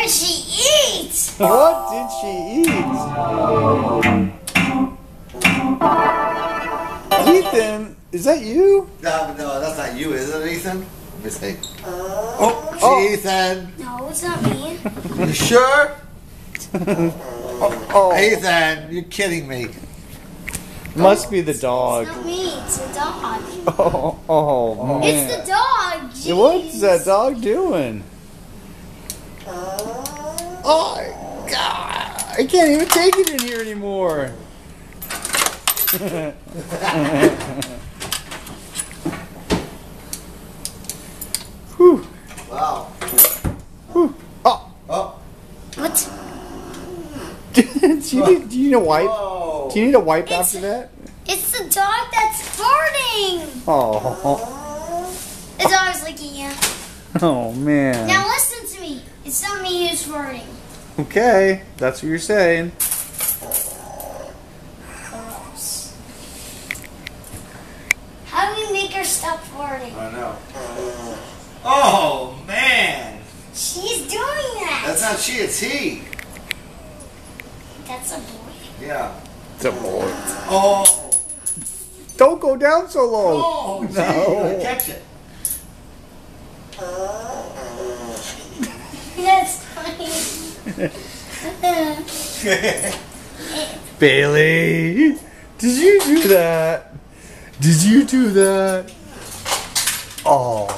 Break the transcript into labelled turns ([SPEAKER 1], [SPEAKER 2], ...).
[SPEAKER 1] did she eat?
[SPEAKER 2] What did she eat? Ethan, is that you?
[SPEAKER 3] No, that's not you, is it, Ethan? Let me see. Oh, Ethan.
[SPEAKER 1] No, it's not me.
[SPEAKER 3] You sure?
[SPEAKER 2] Oh,
[SPEAKER 3] Ethan, you're kidding me.
[SPEAKER 2] must be the dog.
[SPEAKER 1] It's not me. It's the dog.
[SPEAKER 2] Oh, man.
[SPEAKER 1] It's the dog. Jeez.
[SPEAKER 2] What's that dog doing? Oh, God. I can't even take it in here anymore. Whew.
[SPEAKER 3] Wow.
[SPEAKER 2] Whew. Oh.
[SPEAKER 3] Oh.
[SPEAKER 1] What?
[SPEAKER 2] do you need a wipe?
[SPEAKER 3] Whoa.
[SPEAKER 2] Do you need a wipe after that?
[SPEAKER 1] It's the dog that's farting.
[SPEAKER 2] Oh.
[SPEAKER 1] The dog's licking you.
[SPEAKER 2] Oh, man.
[SPEAKER 1] Now listen to me. It's not me who's farting.
[SPEAKER 2] Okay, that's what you're saying.
[SPEAKER 1] How do we make her stop farting?
[SPEAKER 3] I know. Oh, man.
[SPEAKER 1] She's doing that.
[SPEAKER 3] That's not she, it's he.
[SPEAKER 1] That's a boy.
[SPEAKER 3] Yeah.
[SPEAKER 2] It's a boy.
[SPEAKER 3] Oh.
[SPEAKER 2] Don't go down so low.
[SPEAKER 3] Oh, gee,
[SPEAKER 2] No.
[SPEAKER 3] catch it.
[SPEAKER 1] That's funny.
[SPEAKER 2] Bailey, did you do that? Did you do that? Oh.